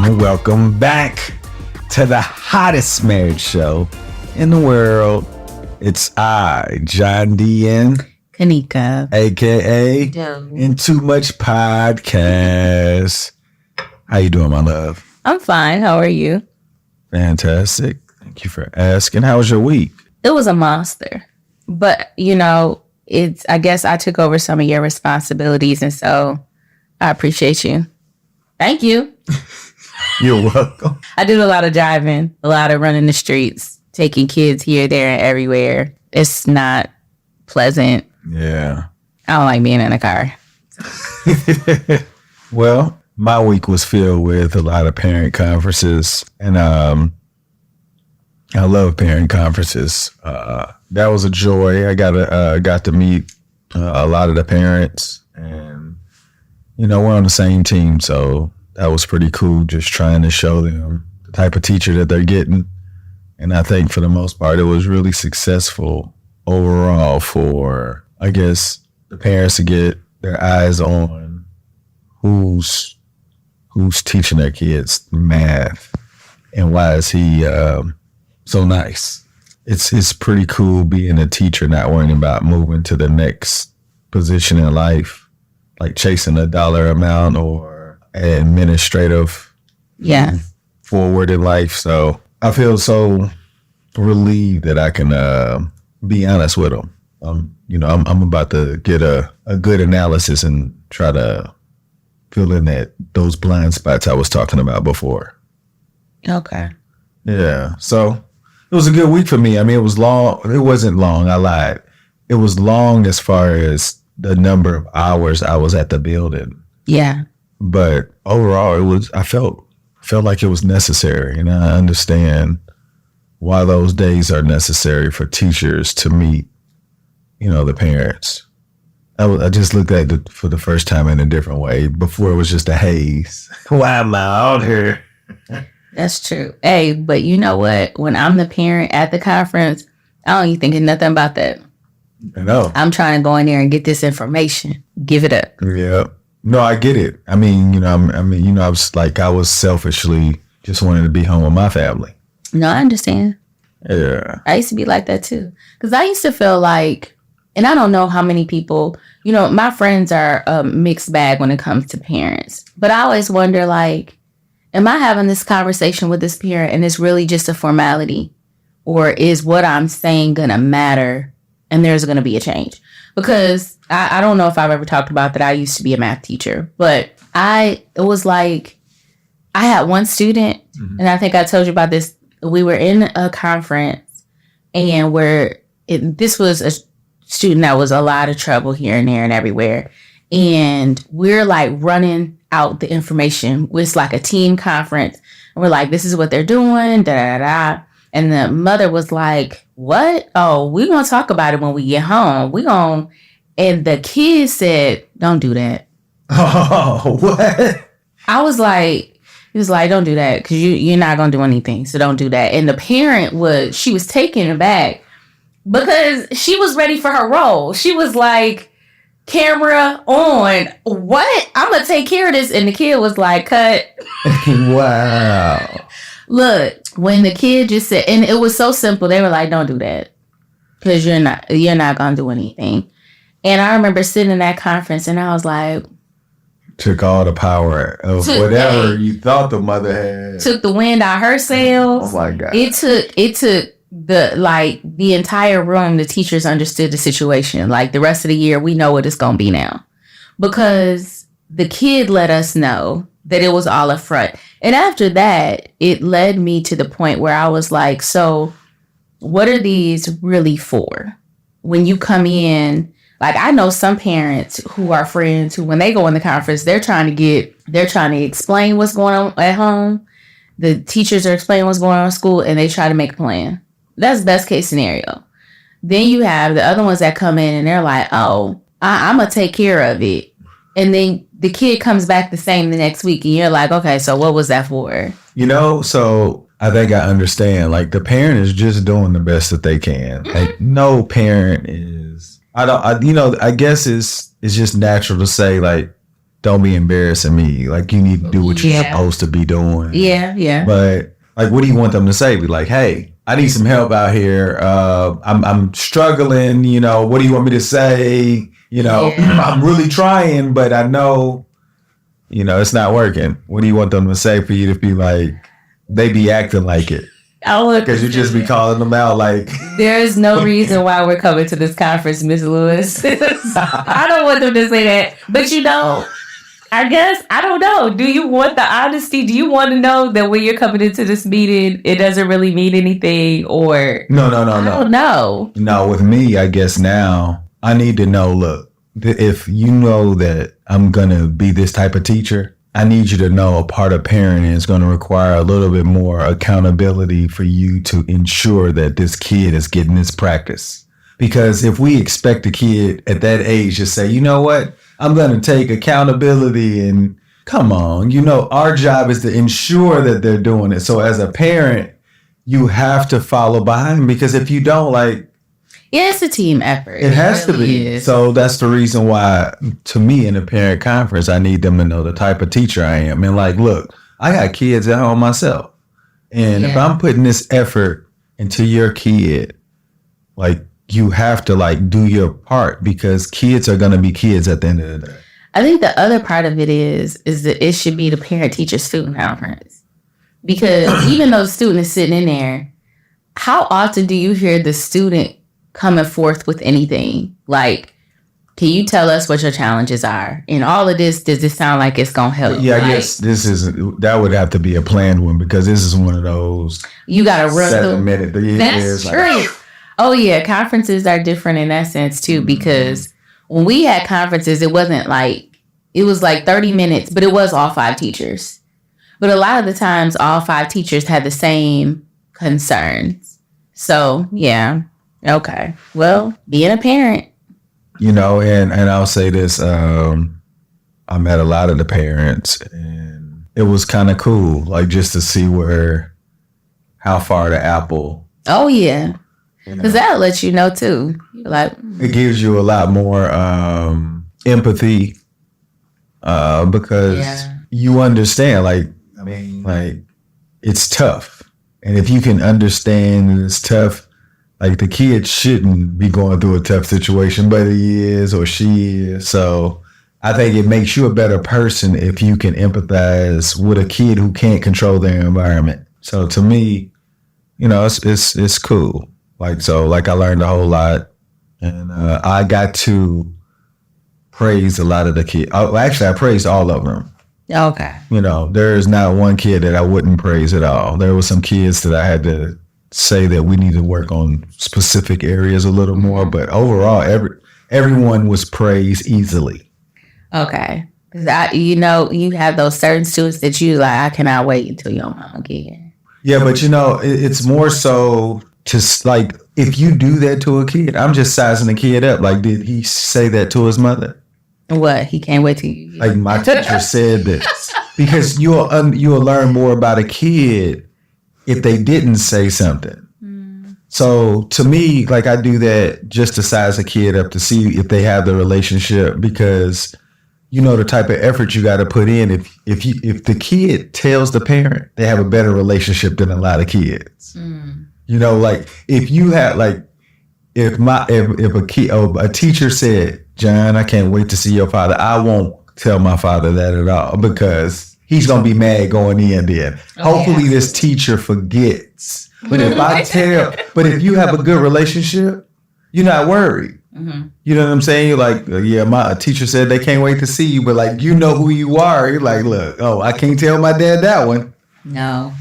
and welcome back to the hottest marriage show in the world. It's I, John D. and Kanika, aka In Too Much Podcast. How you doing, my love? I'm fine. How are you? Fantastic. Thank you for asking. How was your week? It was a monster, but I guess I took over some of your responsibilities, and so I appreciate you. Thank you. You're welcome. I did a lot of driving, a lot of running the streets, taking kids here, there, and everywhere. It's not pleasant. Yeah. I don't like being in a car. Well, my week was filled with a lot of parent conferences, and I love parent conferences. That was a joy. I got to meet a lot of the parents, and we're on the same team, so that was pretty cool. Just trying to show them the type of teacher that they're getting, and I think for the most part, it was really successful overall for, I guess, the parents to get their eyes on who's teaching their kids math and why is he so nice. It's pretty cool being a teacher, not worrying about moving to the next position in life, like chasing a dollar amount or administrative forward in life. So I feel so relieved that I can be honest with them. I'm about to get a good analysis and try to fill in those blind spots I was talking about before. Okay. Yeah. So it was a good week for me. I mean, it was long. It wasn't long. I lied. It was long as far as the number of hours I was at the building. Yeah. But overall, I felt like it was necessary. And I understand why those days are necessary for teachers to meet, the parents. I just looked at it for the first time in a different way. Before it was just a haze. Why am I out here? That's true. Hey, but you know what? When I'm the parent at the conference, I don't even think nothing about that. I know. I'm trying to go in there and get this information. Give it up. Yeah. No, I get it. I mean, I was selfishly just wanting to be home with my family. No, I understand. Yeah. I used to be like that too. Because I used to feel like, and I don't know how many people, my friends are a mixed bag when it comes to parents. But I always wonder, am I having this conversation with this parent and it's really just a formality? Or is what I'm saying going to matter and there's going to be a change? Because I don't know if I've ever talked about that. I used to be a math teacher, but it was like I had one student, and I think I told you about this. We were in a conference, and this was a student that was a lot of trouble here and there and everywhere. And we're running out the information. It's like a team conference. And we're like, this is what they're doing, da da da. And the mother was like, what? Oh, we're going to talk about it when we get home. And the kid said, don't do that. Oh, what? I was like, he was like, don't do that because you're not going to do anything. So don't do that. And the parent she was taken aback because she was ready for her role. She was like, camera on. What? I'm going to take care of this. And the kid was like, cut. Wow. Look, when the kid just said, and it was so simple, they were like, don't do that because you're not going to do anything. And I remember sitting in that conference and I was like, took all the power of whatever you thought the mother had. Took the wind out her sails. Oh my God. It took the entire room. The teachers understood the situation. The rest of the year, we know what it's going to be now because the kid let us know that it was all a front. And after that, it led me to the point where I was like, so what are these really for? When you come in, I know some parents who are friends who, when they go in the conference, they're trying to explain what's going on at home. The teachers are explaining what's going on in school and they try to make a plan. That's best case scenario. Then you have the other ones that come in and they're like, oh, I'm going to take care of it. And then the kid comes back the same the next week and you're like, okay, so what was that for? So I think I understand. The parent is just doing the best that they can. No parent is, I guess it's just natural to say, don't be embarrassing me. Like, you need to do what you're supposed to be doing. Yeah. But like, what do you want them to say? Be like, hey, I need some help out here. I'm struggling. You know, what do you want me to say? You know, I'm really trying, but I know, you know, it's not working. What do you want them to say for you to be like, they be acting like it? Because you just be calling them out like, there's no reason why we're coming to this conference, Miss Lewis. I don't want them to say that. But you know, I guess, I don't know. Do you want the honesty? Do you want to know that when you're coming into this meeting, it doesn't really mean anything? Or no. I don't know. No, with me, I guess now I need to know, look, if you know that I'm going to be this type of teacher, I need you to know a part of parenting is going to require a little bit more accountability for you to ensure that this kid is getting this practice. Because if we expect a kid at that age to say, you know what, I'm going to take accountability, and come on, you know, our job is to ensure that they're doing it. So as a parent, you have to follow behind, because if you don't, like, yeah, it's a team effort. It has to be. So that's the reason why, to me, in a parent conference, I need them to know the type of teacher I am. And like, look, I got kids at home myself. And if I'm putting this effort into your kid, like, you have to like do your part, because kids are going to be kids at the end of the day. I think the other part of it is that it should be the parent teacher student conference. Because even though the student is sitting in there, how often do you hear the student coming forth with anything? Like, can you tell us what your challenges are? In all of this, does this sound like it's going to help? Yeah, I guess that would have to be a planned one, because this is one of those. You got to run 7 minute. That's true. Like, oh, yeah. Conferences are different in that sense, too, because when we had conferences, it wasn't like, it was like 30 minutes, but it was all 5 teachers. But a lot of the times, all 5 teachers had the same concerns. So, yeah. Okay. Well, being a parent. You know, and I'll say this, I met a lot of the parents, and it was kind of cool, like, just to see how far the apple. Oh, yeah. Because that'll let you know, too. Like, it gives you a lot more empathy, because you understand, like, I mean, like, it's tough. And if you can understand it's tough, like, the kid shouldn't be going through a tough situation, but he is, or she is. So I think it makes you a better person if you can empathize with a kid who can't control their environment. So to me, you know, it's cool. Like, so, like, I learned a whole lot, and I got to praise a lot of the kids. Actually, I praised all of them. Okay. You know, there is not one kid that I wouldn't praise at all. There were some kids that I had to say that we need to work on specific areas a little more, but overall, everyone was praised easily. Okay. Because you know, you have those certain students that you like, I cannot wait until your mom get here. Yeah, but you know, it's more so just like, if you do that to a kid, I'm just sizing the kid up. Like, did he say that to his mother? What? He can't wait till you. Like, my teacher said this. Because you'll learn more about a kid if they didn't say something. So to me, like, I do that just to size a kid up to see if they have the relationship, because you know the type of effort you got to put in. If the kid tells the parent, they have a better relationship than a lot of kids. You know, like, if you had, like, if a teacher said, John, I can't wait to see your father, I won't tell my father that at all, because he's going to be mad going in then. Hopefully this teacher forgets. But if you have a good relationship, you're not worried. You know what I'm saying? You're like, yeah, my teacher said they can't wait to see you, but like, you know who you are. You're like, look, I can't tell my dad that one. No.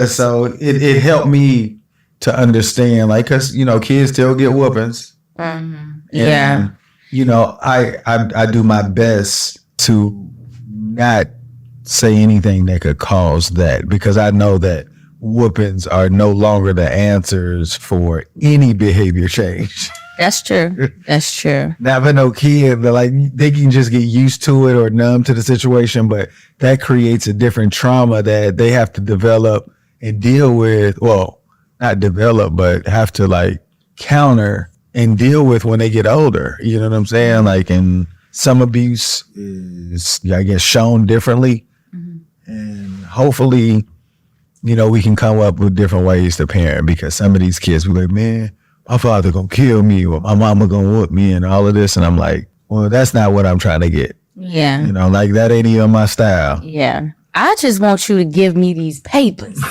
So it helped me to understand, like, because, you know, kids still get whoopings. Yeah. You know, I do my best to not say anything that could cause that, because I know that whoopings are no longer the answers for any behavior change. That's true. That's true. Not for no kid, but like, they can just get used to it or numb to the situation, but that creates a different trauma that they have to develop and deal with. Well, not develop, but have to like counter and deal with when they get older. You know what I'm saying? Like, and some abuse is, I guess, shown differently. And hopefully, we can come up with different ways to parent, because some of these kids be like, man, my father gonna kill me or my mama gonna whoop me and all of this. And I'm like, well, that's not what I'm trying to get. Yeah. Like that ain't even my style. Yeah. I just want you to give me these papers.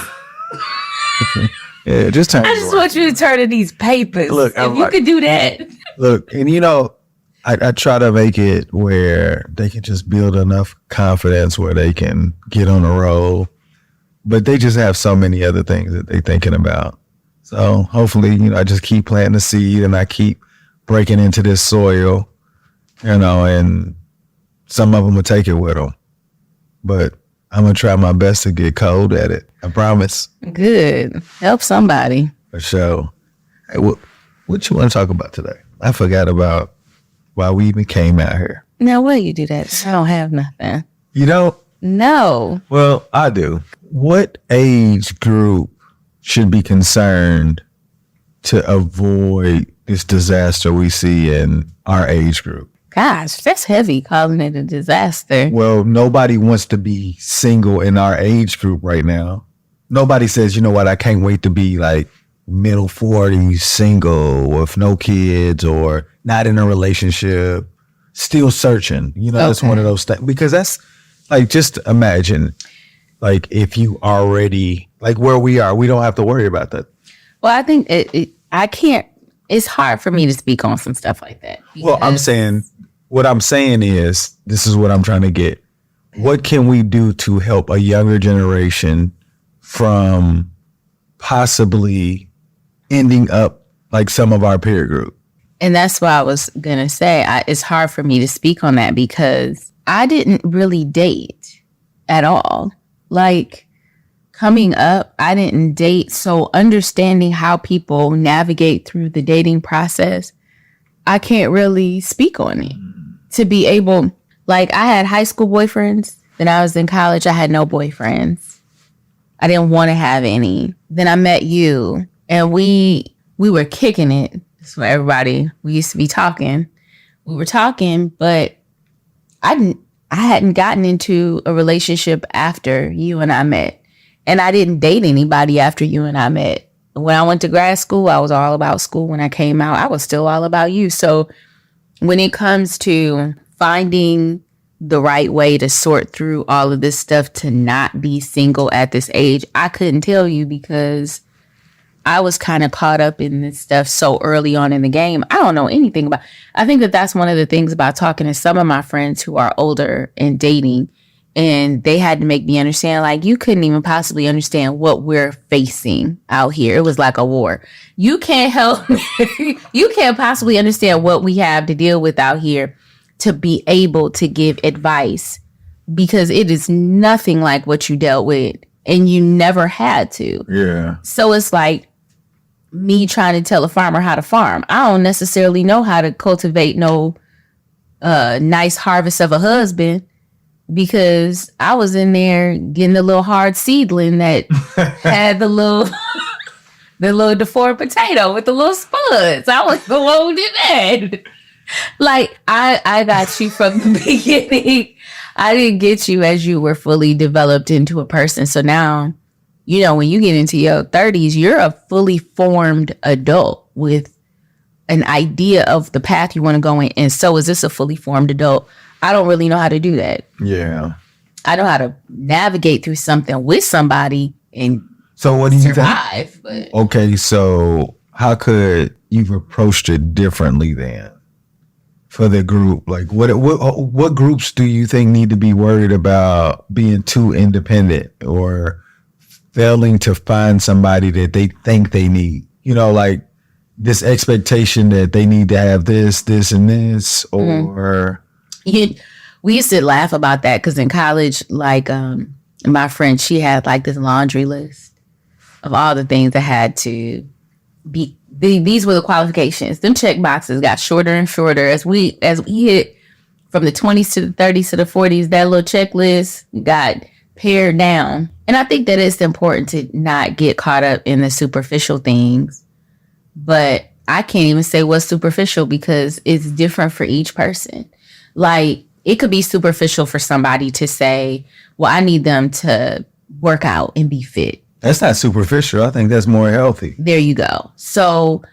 Yeah, just turn. I just want you to turn in these papers. Look, if you could do that. Look, and I try to make it where they can just build enough confidence where they can get on the road. But they just have so many other things that they're thinking about. So hopefully, I just keep planting the seed and I keep breaking into this soil, and some of them will take it with them. But I'm going to try my best to get cold at it. I promise. Good. Help somebody. For sure. Hey, what you want to talk about today? I forgot about why we even came out here. Now, why you do that? I don't have nothing. You don't? No. Well, I do. What age group should be concerned to avoid this disaster we see in our age group? Gosh, that's heavy, calling it a disaster. Well, nobody wants to be single in our age group right now. Nobody says, you know what, I can't wait to be like middle 40s, single with no kids or not in a relationship, still searching. That's one of those things. Because that's like, just imagine, like, if you already, like where we are, we don't have to worry about that. Well, I think it's hard for me to speak on some stuff like that. Well, what I'm saying is, this is what I'm trying to get. What can we do to help a younger generation from possibly ending up like some of our peer group? And that's why I was going to say, it's hard for me to speak on that because I didn't really date at all. Like, coming up, I didn't date. So understanding how people navigate through the dating process, I can't really speak on it. To be able, like, I had high school boyfriends. Then I was in college. I had no boyfriends. I didn't want to have any. Then I met you, and we were kicking it. That's what we used to be talking. We were talking, but I hadn't gotten into a relationship after you and I met. And I didn't date anybody after you and I met. When I went to grad school, I was all about school. When I came out, I was still all about you. So when it comes to finding the right way to sort through all of this stuff to not be single at this age, I couldn't tell you because I was kind of caught up in this stuff so early on in the game. I don't know anything about. I think that's one of the things about talking to some of my friends who are older and dating, and they had to make me understand, like, you couldn't even possibly understand what we're facing out here. It was like a war. You can't help. You can't possibly understand what we have to deal with out here to be able to give advice, because it is nothing like what you dealt with and you never had to. Yeah. So it's like me trying to tell a farmer how to farm. I don't necessarily know how to cultivate no nice harvest of a husband, because I was in there getting the little hard seedling that had the little deformed potato with the little spuds. I was alone in that. Like, I got you from the beginning. I didn't get you as you were fully developed into a person. So now, when you get into your 30s, you're a fully formed adult with an idea of the path you want to go in. And so is this a fully formed adult? I don't really know how to do that. Yeah. I know how to navigate through something with somebody and so what do you survive. think? But okay, so how could you approached it differently then for the group? Like, what groups do you think need to be worried about being too independent or failing to find somebody that they think they need? Like this expectation that they need to have this, and this, or... We used to laugh about that because in college, like, my friend, she had like this laundry list of all the things that had to be. These were the qualifications. Them check boxes got shorter and shorter as we hit from the 20s to the 30s to the 40s. That little checklist got pared down, and I think that it's important to not get caught up in the superficial things. But I can't even say what's superficial because it's different for each person. Like, it could be superficial for somebody to say, well, I need them to work out and be fit. That's not superficial. I think that's more healthy. There you go. So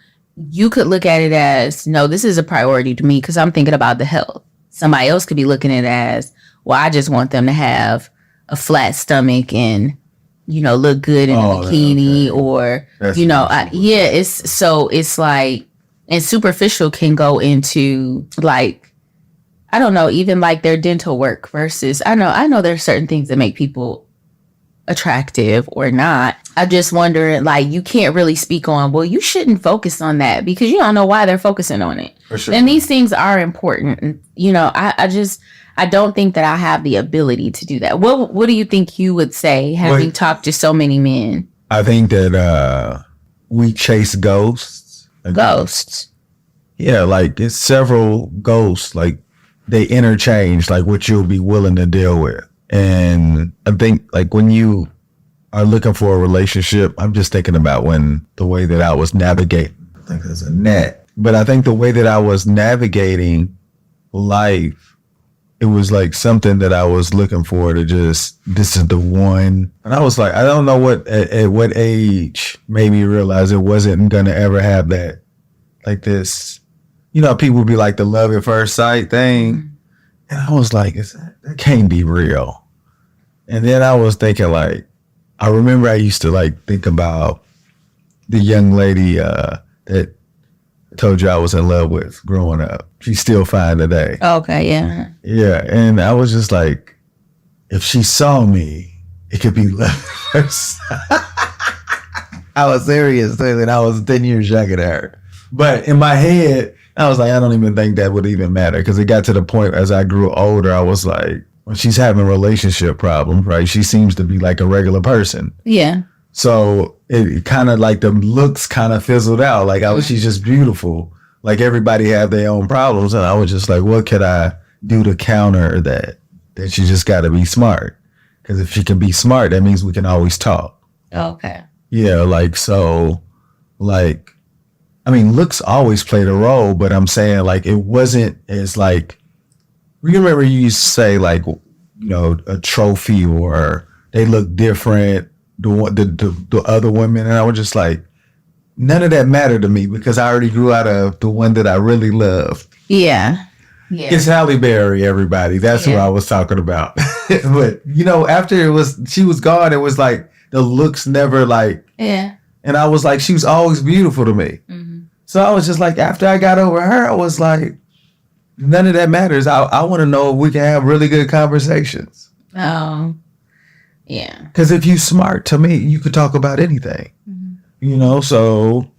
you could look at it as, no, this is a priority to me because I'm thinking about the health. Somebody else could be looking at it as, well, I just want them to have a flat stomach and, look good in a bikini or, That's it's like, and superficial can go into like, I don't know, even like their dental work versus, I know there's certain things that make people attractive or not. I just wonder, like, you can't really speak on, well, you shouldn't focus on that because you don't know why they're focusing on it. For sure. And these things are important. And, I don't think that I have the ability to do that. What do you think you would say, having talked to so many men? I think that we chase ghosts. Ghosts. Yeah, like it's several ghosts, like they interchange, like what you'll be willing to deal with. And I think like when you are looking for a relationship, I'm just thinking about the way that I was navigating, I think there's a net, but I think the way that I was navigating life, it was like something that I was looking for to just, this is the one. And I was like, I don't know at what age made me realize it wasn't going to ever have that, like this, people be like the love at first sight thing. And I was like, that can't be real. And then I was thinking like, I remember I used to like think about the young lady that I told you I was in love with growing up. She's still fine today. Okay, yeah. Yeah, and I was just like, if she saw me, it could be love at first sight. I was serious, and I was 10 years younger than her. But in my head, I was like, I don't even think that would even matter because it got to the point as I grew older, I was like, when she's having relationship problems, right? She seems to be like a regular person. Yeah. So it kind of like the looks kind of fizzled out. Like she's just beautiful. Like everybody have their own problems. And I was just like, what could I do to counter that? That she just got to be smart. Because if she can be smart, that means we can always talk. Okay. Yeah. Looks always played a role, but I'm saying like, it wasn't as like, you remember you used to say like, a trophy or they look different. The other women, and I was just like, none of that mattered to me because I already grew out of the one that I really loved. Yeah. It's Halle Berry, everybody. That's what I was talking about. But after she was gone, it was like the looks never like. Yeah. And I was like, she was always beautiful to me. Mm-hmm. So I was just like, after I got over her, I was like, none of that matters. I want to know if we can have really good conversations. Oh. Yeah. Because if you smart, to me, you could talk about anything. Mm-hmm. So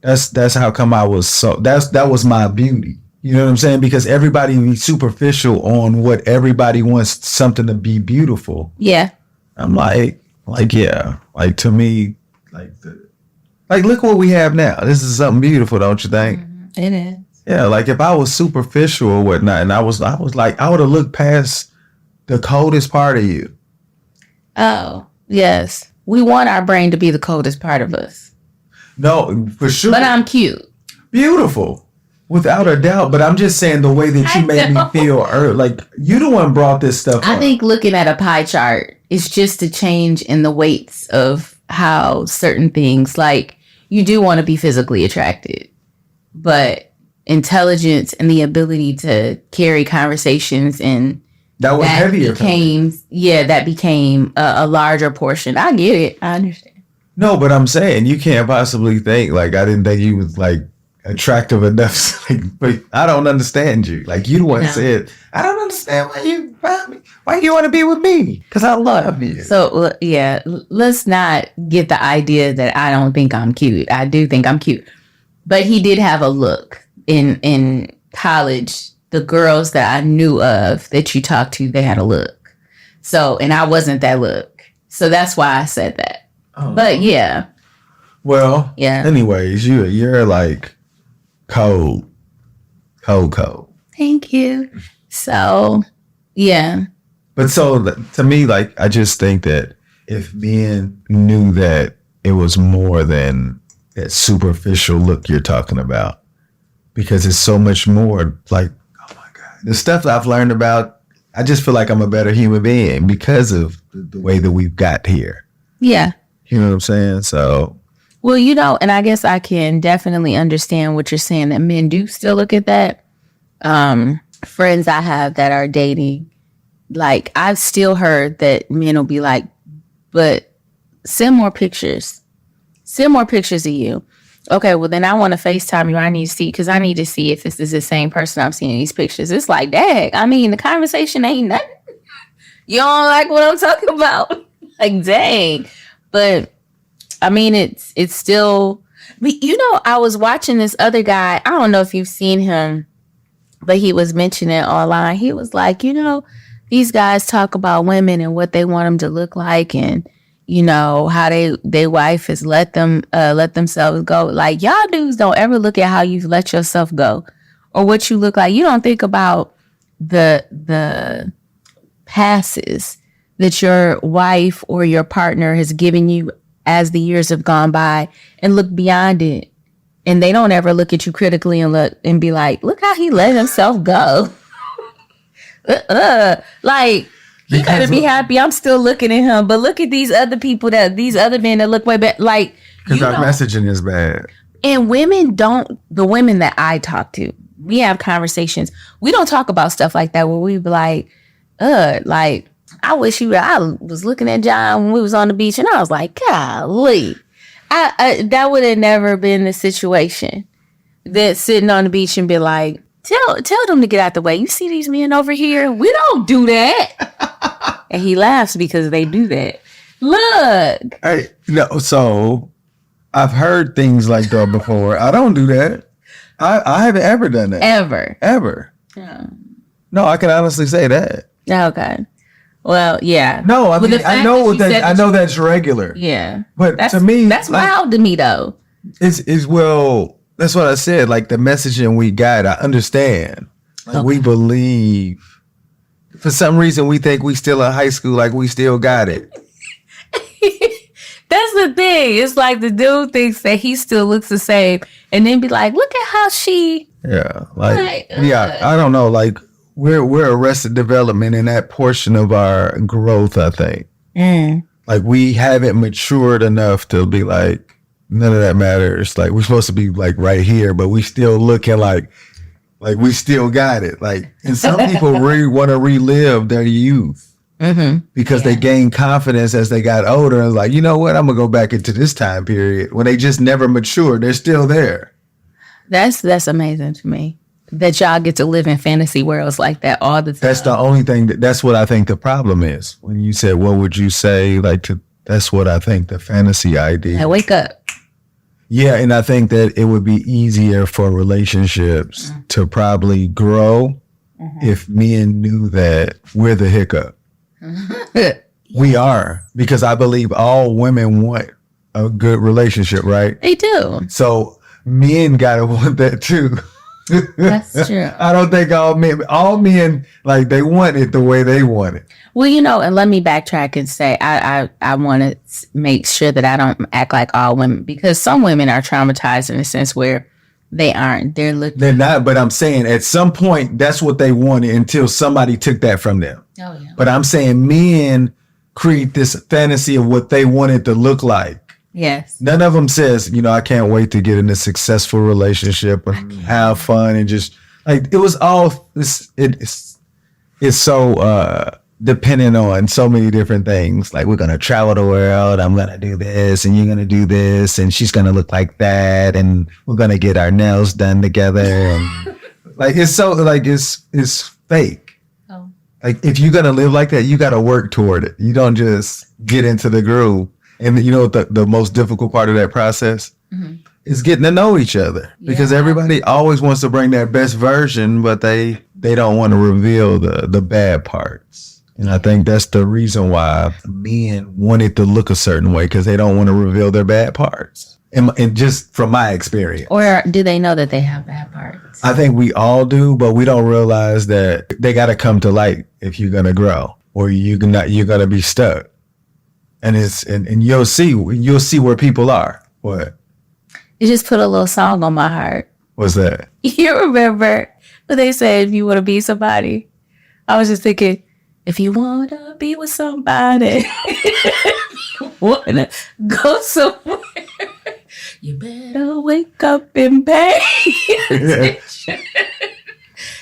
that's how come I was that was my beauty. You know what I'm saying? Because everybody be superficial on what everybody wants something to be beautiful. Yeah. I'm like yeah. Like to me, like look what we have now. This is something beautiful, don't you think? Mm-hmm. It is. Yeah, like if I was superficial or whatnot, and I was like, I would have looked past the coldest part of you. Oh, yes. We want our brain to be the coldest part of us. No, for sure. But I'm cute. Beautiful. Without a doubt. But I'm just saying the way that you made me feel, like you the one brought this stuff I up. think looking at a pie chart is just a change in the weights of how certain things, like you do want to be physically attracted, but intelligence and the ability to carry conversations and that was heavier. That became a larger portion. I get it. I understand. No, but I'm saying you can't possibly think like I didn't think you was like attractive enough. But I don't understand you. Like you the one said, I don't understand why you want to be with me because I love you. So yeah, let's not get the idea that I don't think I'm cute. I do think I'm cute, but he did have a look in college. The girls that I knew of that you talked to, they had a look. So, and I wasn't that look. So that's why I said that. Oh. But yeah. Well, yeah. Anyways, you're like cold. Thank you. So, yeah. But so to me, like, I just think that if men knew that it was more than that superficial look you're talking about, because it's so much more like, the stuff that I've learned about, I just feel like I'm a better human being because of the way that we've got here. Yeah. You know what I'm saying? So, well, and I guess I can definitely understand what you're saying, that men do still look at that. Friends I have that are dating, like, I've still heard that men will be like, but send more pictures of you. Okay, well, then I want to FaceTime you. I need to see, because I need to see if this is the same person I'm seeing in these pictures. It's like, dang, I mean, the conversation ain't nothing. You don't like what I'm talking about? Like, dang. But, I mean, it's still, I was watching this other guy. I don't know if you've seen him, but he was mentioning online. He was like, these guys talk about women and what they want them to look like, and how their wife has let themselves go. Like, y'all dudes don't ever look at how you've let yourself go or what you look like. You don't think about the passes that your wife or your partner has given you as the years have gone by, and look beyond it. And they don't ever look at you critically and look and be like, look how he let himself go. Like, he better be happy I'm still looking at him. But look at these other people, these other men that look way better. Like, because our messaging is bad. And the women that I talk to, we have conversations. We don't talk about stuff like that where we be like, I wish I was looking at John when we was on the beach, and I was like, golly. That would have never been the situation. That sitting on the beach and be like, tell them to get out the way. You see these men over here? We don't do that. And he laughs because they do that. Look. So I've heard things like that before. I don't do that. I haven't ever done that. Ever. Yeah. No, I can honestly say that. Okay. Well, yeah. No, I mean, I know that's regular. Yeah. But to me, that's wild to me, though. Well, that's what I said. Like, the messaging we got, I understand. Like, we believe. For some reason, we think we still in high school, like we still got it. That's the thing. It's like the dude thinks that he still looks the same, and then be like, look at how she. Yeah. I don't know. Like, we're arrested development in that portion of our growth, I think. Like, we haven't matured enough to be like, none of that matters. Like, we're supposed to be like right here, but we still looking like we still got it. Like, and some people really want to relive their youth because they gain confidence as they got older, and like, you know what, I'm gonna go back into this time period when they just never matured. They're still there. That's amazing to me. That y'all get to live in fantasy worlds like that all the time. That's the only thing that's what I think the problem is. When you said, what would you say? That's what I think the fantasy idea. Hey, wake up. Yeah. And I think that it would be easier for relationships to probably grow if men knew that we're the hiccup. We are, because I believe all women want a good relationship, right? They do. So men gotta want that too. That's true. I don't think all men like they want it the way they want it. Well, and let me backtrack and say I want to make sure that I don't act like all women, because some women are traumatized in a sense where they aren't. They're not. But I'm saying at some point that's what they wanted until somebody took that from them. Oh yeah. But I'm saying men create this fantasy of what they want it to look like. Yes. None of them says, I can't wait to get in a successful relationship and have fun and just like, it was all it's so dependent on so many different things. Like, we're going to travel the world. I'm going to do this and you're going to do this and she's going to look like that. And we're going to get our nails done together. And like, it's so like, it's fake. Oh. Like, if you're going to live like that, you got to work toward it. You don't just get into the groove. And you know what the most difficult part of that process is? Getting to know each other, because everybody always wants to bring their best version, but they don't want to reveal the bad parts. And I think that's the reason why men want it to look a certain way, because they don't want to reveal their bad parts. And just from my experience. Or do they know that they have bad parts? I think we all do, but we don't realize that they got to come to light if you're going to grow, or you're going to be stuck. And and you'll see where people are. What? You just put a little song on my heart. What's that? You remember But they said if you want to be somebody, I was just thinking, if you want to be with somebody, you want to go somewhere, you better wake up and pay attention.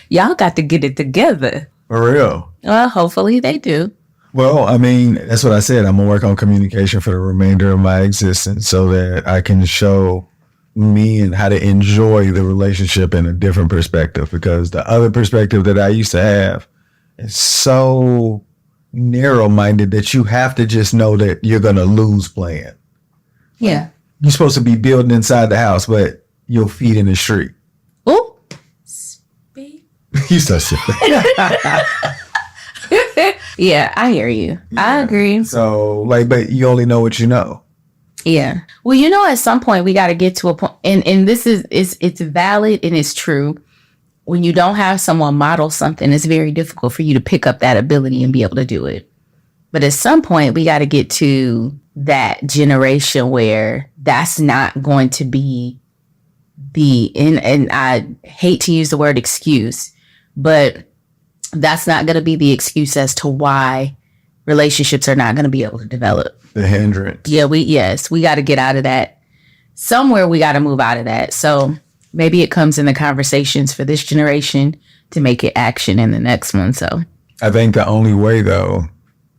Y'all got to get it together. For real. Well, hopefully they do. Well, I mean, that's what I said. I'm going to work on communication for the remainder of my existence so that I can show me and how to enjoy the relationship in a different perspective, because the other perspective that I used to have is so narrow-minded that you have to just know that you're going to lose playing. Yeah. You're supposed to be building inside the house, but you'll feed in the street. Ooh. You so silly. Yeah, I hear you. Yeah. I agree. So, but you only know what you know. Yeah. Well, at some point we got to get to a point, and this it's valid and it's true. When you don't have someone model something, it's very difficult for you to pick up that ability and be able to do it. But at some point we got to get to that generation where that's not going to be and I hate to use the word excuse, but that's not going to be the excuse as to why relationships are not going to be able to develop. The hindrance. Yeah, we got to get out of that. Somewhere we got to move out of that. So maybe it comes in the conversations for this generation to make it action in the next one. So I think the only way, though,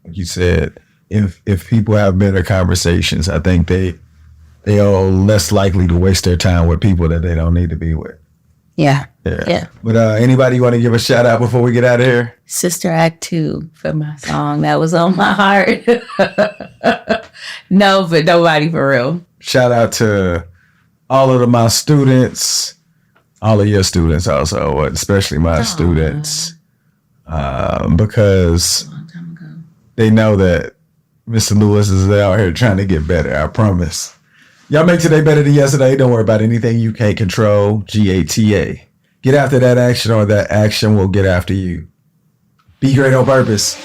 like you said, if people have better conversations, I think they are less likely to waste their time with people that they don't need to be with. Yeah. But anybody you want to give a shout out before we get out of here? Sister Act 2 for my song. That was on my heart. No, but nobody for real. Shout out to all of my students, all of your students also, but especially my students, because they know that Mr. Lewis is out here trying to get better. I promise. Y'all make today better than yesterday. Don't worry about anything you can't control. GATA. Get after that action, or that action will get after you. Be great on purpose.